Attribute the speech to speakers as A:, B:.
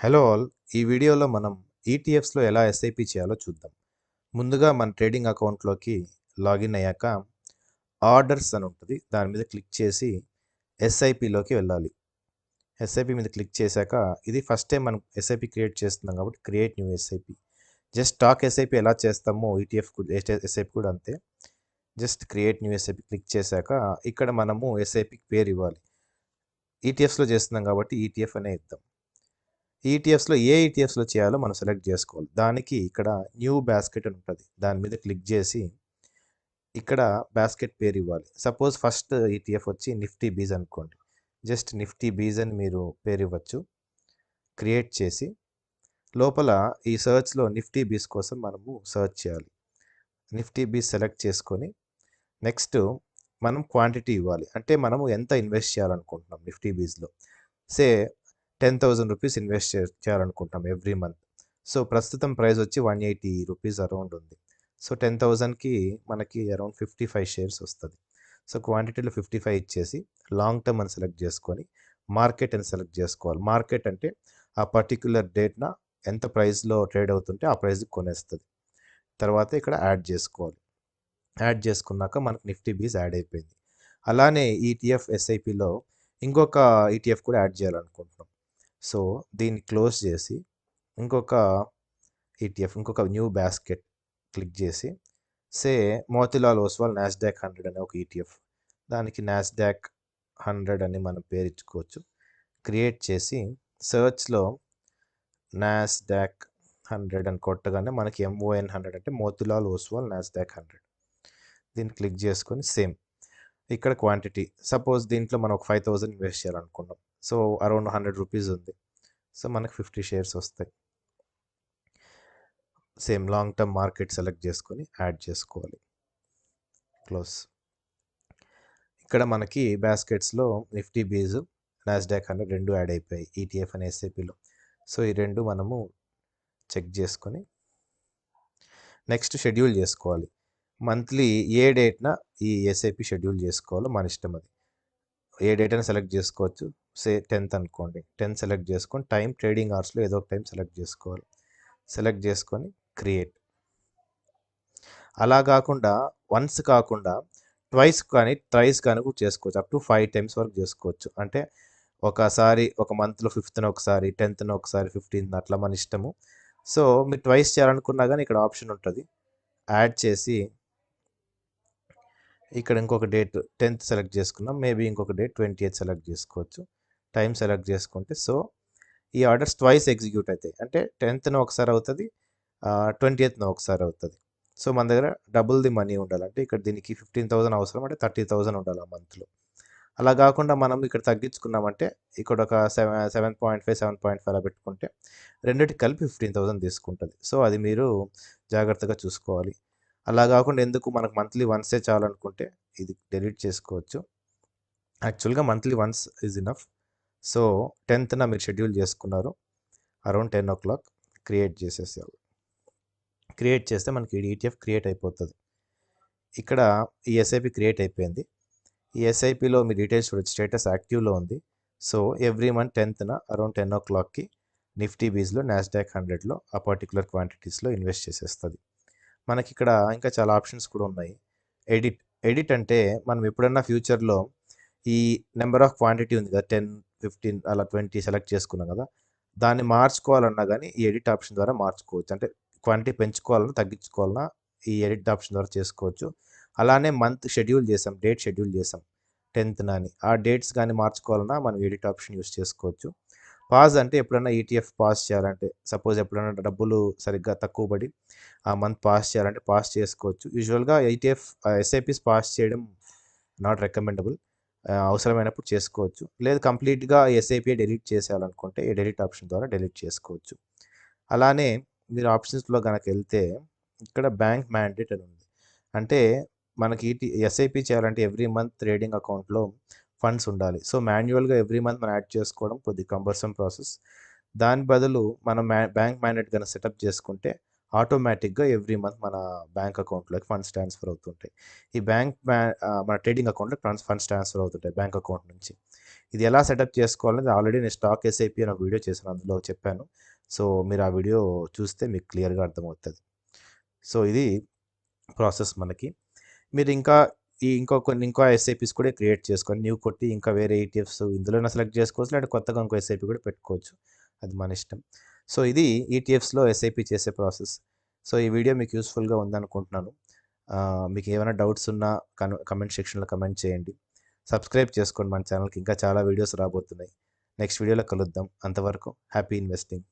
A: Hello all. ఈ వీడియోలో మనం ఈటీఎఫ్స్లో ఎలా ఎస్ఐపి చేయాలో చూద్దాం. ముందుగా మన ట్రేడింగ్ అకౌంట్లోకి లాగిన్ అయ్యాక ఆర్డర్స్ అని ఉంటుంది, దాని మీద క్లిక్ చేసి ఎస్ఐపిలోకి వెళ్ళాలి. ఎస్ఐపి మీద క్లిక్ చేశాక ఇది ఫస్ట్ టైం మనం ఎస్ఐపి క్రియేట్ చేస్తున్నాం కాబట్టి create new SIP. Just stock SIP ఎలా చేస్తామో ఈటీఎఫ్ ఎస్ఐపి కూడా అంతే. Just create new SIP click చేశాక ఇక్కడ మనము ఎస్ఐపికి పేరు ఇవ్వాలి. ఈటీఎఫ్స్లో చేస్తున్నాం కాబట్టి ఈటీఎఫ్ అనే ఇద్దాం. ఈటీఎఫ్స్లో ఏ ఈటీఎఫ్స్లో చేయాలో మనం సెలెక్ట్ చేసుకోవాలి. దానికి ఇక్కడ న్యూ బాస్కెట్ అని ఉంటుంది, దాని మీద క్లిక్ చేసి ఇక్కడ బాస్కెట్ పేరు ఇవ్వాలి. సపోజ్ ఫస్ట్ ఈటీఎఫ్ వచ్చి నిఫ్టీబీస్ అనుకోండి. జస్ట్ నిఫ్టీబీస్ అని మీరు పేరు ఇవ్వచ్చు. క్రియేట్ చేసి లోపల ఈ సర్చ్లో నిఫ్టీబీస్ కోసం మనము సర్చ్ చేయాలి. నిఫ్టీబీస్ సెలెక్ట్ చేసుకొని నెక్స్ట్ మనం క్వాంటిటీ ఇవ్వాలి. అంటే మనము ఎంత ఇన్వెస్ట్ చేయాలనుకుంటున్నాం నిఫ్టీబీస్లో. సే 10,000 రూపీస్ ఇన్వెస్ట్ చేయాలనుకుంటాం ఎవ్రీ మంత్. సో ప్రస్తుతం ప్రైస్ వచ్చి 180 రూపీస్ అరౌండ్ ఉంది. సో 10,000కి మనకి అరౌండ్ 55 షేర్స్ వస్తుంది. సో క్వాంటిటీలో 55 ఇచ్చేసి లాంగ్ టర్మ్ అని సెలెక్ట్ చేసుకొని మార్కెట్ అని సెలెక్ట్ చేసుకోవాలి. మార్కెట్ అంటే ఆ పర్టిక్యులర్ డేట్న ఎంత ప్రైస్లో ట్రేడ్ అవుతుంటే ఆ ప్రైస్కి కొనేస్తుంది. తర్వాత ఇక్కడ యాడ్ చేసుకోవాలి. యాడ్ చేసుకున్నాక మనకు నిఫ్టీబీస్ యాడ్ అయిపోయింది. అలానే ఈటీఎఫ్ ఎస్ఐపిలో ఇంకొక ఈటీఎఫ్ కూడా యాడ్ చేయాలనుకుంటున్నాం. సో దీన్ని క్లోజ్ చేసి ఇంకొక ఈటీఎఫ్, ఇంకొక న్యూ బాస్కెట్ క్లిక్ చేసి మోతిలాల్ ఓస్వాల్ నాస్డాక్ 100 అనే ఒక ఈటీఎఫ్, దానికి నాస్డాక్ 100 అని మనం పేరు ఇచ్చుకోవచ్చు. క్రియేట్ చేసి సర్చ్లో నాస్డాక్ 100 అని కొట్టగానే మనకి MON 100 అంటే మోతిలాల్ ఓస్వాల్ నాస్డాక్ 100. దీన్ని క్లిక్ చేసుకొని ఇక్కడ క్వాంటిటీ సపోజ్ దీంట్లో మనం ఒక 5,000 ఇన్వెస్ట్ చేయాలనుకున్నాం. సో అరౌండ్ 100 రూపీస్ ఉంది. సో మనకు 50 షేర్స్ వస్తాయి. లాంగ్ టర్మ్ మార్కెట్ సెలెక్ట్ చేసుకొని యాడ్ చేసుకోవాలి. క్లోజ్. ఇక్కడ మనకి బాస్కెట్స్లో నిఫ్టీబీస్, నాస్డాక్ 100 రెండు యాడ్ అయిపోయాయి ఈటీఎఫ్ అనే ఎస్ఐపిలో. సో ఈ రెండు మనము చెక్ చేసుకొని నెక్స్ట్ షెడ్యూల్ చేసుకోవాలి. మంత్లీ ఏ డేట్న ఈ ఎస్ఐపి షెడ్యూల్ చేసుకోవాలో మన ఇష్టం. అది ఏ డేట్ అని సెలెక్ట్ చేసుకోవచ్చు. 10th అనుకోండి. 10th సెలెక్ట్ చేసుకొని టైం ట్రేడింగ్ అవర్స్లో ఏదో ఒక టైం సెలెక్ట్ చేసుకోవాలి. సెలెక్ట్ చేసుకొని క్రియేట్. అలా కాకుండా వన్స్ కాకుండా ట్వైస్ కానీ థ్రైస్ కానీ కూడా చేసుకోవచ్చు. అప్ టు 5 times వరకు చేసుకోవచ్చు. అంటే ఒకసారి ఒక మంత్లో 5th ఒకసారి, 10th ఒకసారి, 15th అట్లా మన ఇష్టము. సో మీరు ట్వైస్ చేయాలనుకున్నా కానీ ఇక్కడ ఆప్షన్ ఉంటుంది. యాడ్ చేసి ఇక్కడ ఇంకొక డేట్ 10th సెలెక్ట్ చేసుకున్నాం. మేబీ ఇంకొక డేట్ 20th సెలెక్ట్ చేసుకోవచ్చు. టైం సెలెక్ట్ చేసుకుంటే ఈ ఆర్డర్స్ ట్వైస్ ఎగ్జిక్యూట్ అవుతాయి. అంటే 10th ఒకసారి అవుతుంది, 20th ఒకసారి అవుతుంది. సో మన దగ్గర డబుల్ ది మనీ ఉండాలంటే ఇక్కడ దీనికి 15,000 అవసరం, అంటే 30,000 ఉండాలి ఆ మంత్లో. అలా కాకుండా మనం ఇక్కడ తగ్గించుకున్నామంటే ఇక్కడ ఒక 7.5 7.5 అలా పెట్టుకుంటే రెండింటికి కలిపి 15,000 తీసుకుంటుంది. సో అది మీరు జాగ్రత్తగా చూసుకోవాలి. అలా కాకుండా ఎందుకు మనకు మంత్లీ వన్సే చాలనుకుంటే ఇది డెలీట్ చేసుకోవచ్చు. యాక్చువల్గా monthly once is enough. So 10th మీరు షెడ్యూల్ చేసుకున్నారు, అరౌండ్ 10 o'clock క్రియేట్ చేసేసారు. క్రియేట్ చేస్తే మనకి ఈటీఎఫ్ క్రియేట్ అయిపోతుంది. ఇక్కడ ఈ ఎస్ఐపి క్రియేట్ అయిపోయింది. ఈ ఎస్ఐపిలో మీ డీటెయిల్స్ చూడొచ్చు. స్టేటస్ యాక్టివ్లో ఉంది. So every month 10th around 10 o'clockకి నిఫ్టీబీస్లో నాస్డాక్ 100లో ఆ పర్టికులర్ క్వాంటిటీస్లో ఇన్వెస్ట్ చేసేస్తుంది. మనకి ఇక్కడ ఇంకా చాలా ఆప్షన్స్ కూడా ఉన్నాయి. ఎడిట్ అంటే మనం ఎప్పుడన్నా ఫ్యూచర్లో ఈ నెంబర్ ఆఫ్ క్వాంటిటీ ఉంది కదా, 10, 15 అలా 20 సెలెక్ట్ చేసుకున్నాం కదా, దాన్ని మార్చుకోవాలన్నా కానీ ఈ ఎడిట్ ఆప్షన్ ద్వారా మార్చుకోవచ్చు. అంటే క్వాంటిటీ పెంచుకోవాలన్నా తగ్గించుకోవాలన్నా ఈ ఎడిట్ ఆప్షన్ ద్వారా చేసుకోవచ్చు. అలానే మంత్ షెడ్యూల్ చేసాం, డేట్ షెడ్యూల్ చేసాం 10th అని, ఆ డేట్స్ కానీ మార్చుకోవాలన్నా మనం ఎడిట్ ఆప్షన్ యూస్ చేసుకోవచ్చు. పాజ్ అంటే ఎప్పుడైనా ఈటీఎఫ్ పాస్ చేయాలంటే, సపోజ్ ఎప్పుడైనా డబ్బులు సరిగ్గా తక్కువ పడి ఆ మంత్ పాస్ చేయాలంటే పాస్ చేసుకోవచ్చు. యూజువల్గా ఈటీఎఫ్ ఎస్ఐపిస్ పాస్ చేయడం నాట్ రికమెండబుల్. అవసరమైనప్పుడు చేసుకోవచ్చు. లేదు కంప్లీట్గా ఎస్ఐపి డెలీట్ చేసేయాలనుకుంటే ఈ డెలీట్ ఆప్షన్ ద్వారా డెలీట్ చేసుకోవచ్చు. అలానే మీరు ఆప్షన్స్లో కనుక వెళ్తే ఇక్కడ బ్యాంక్ మ్యాండేట్ అని ఉంది. అంటే మనకి ఎస్ఐపి చేయాలంటే ఎవ్రీ మంత్ ట్రేడింగ్ అకౌంట్లో ఫండ్స్ ఉండాలి. సో మాన్యువల్గా ఎవ్రీ మంత్ మనం యాడ్ చేసుకోవడం కొద్ది కంపల్సరీ ప్రాసెస్. దాని బదులు మనం బ్యాంక్ మ్యాండేట్ కనుక సెటప్ చేసుకుంటే ఆటోమేటిక్గా ఎవ్రీ మంత్ మన బ్యాంక్ అకౌంట్లోకి ఫండ్స్ ట్రాన్స్ఫర్ అవుతుంటాయి. ఈ మన ట్రేడింగ్ అకౌంట్లోకి ఫండ్స్ ట్రాన్స్ఫర్ అవుతుంటాయి బ్యాంక్ అకౌంట్ నుంచి. ఇది ఎలా సెటప్ చేసుకోవాలనేది ఆల్రెడీ నేను స్టాక్ ఎస్ఐపి అని ఒక వీడియో చేశాను, అందులో చెప్పాను. సో మీరు ఆ వీడియో చూస్తే మీకు క్లియర్గా అర్థమవుతుంది. సో ఇది ప్రాసెస్ మనకి. మీరు ఇంకా ఇంకో ఎస్ఐపిస్ కూడా క్రియేట్ చేసుకొని న్యూ కొట్టి ఇంకా వేరే ఈటీఎఫ్స్ ఇందులోనే సెలెక్ట్ చేసుకోవచ్చు, లేదా కొత్తగా ఇంకో ఎస్ఐపి కూడా పెట్టుకోవచ్చు, అది మన ఇష్టం. సో ఇది ఈటీఎఫ్స్లో ఎస్ఐపి చేసే ప్రాసెస్. సో ఈ వీడియో మీకు యూస్ఫుల్గా ఉందనుకుంటున్నాను. మీకు ఏమైనా డౌట్స్ ఉన్నా కమెంట్ సెక్షన్లో కమెంట్ చేయండి. సబ్స్క్రైబ్ చేసుకోండి మన ఛానల్కి, ఇంకా చాలా వీడియోస్ రాబోతున్నాయి. నెక్స్ట్ వీడియోలో కలుద్దాం. అంతవరకు హ్యాపీ ఇన్వెస్టింగ్.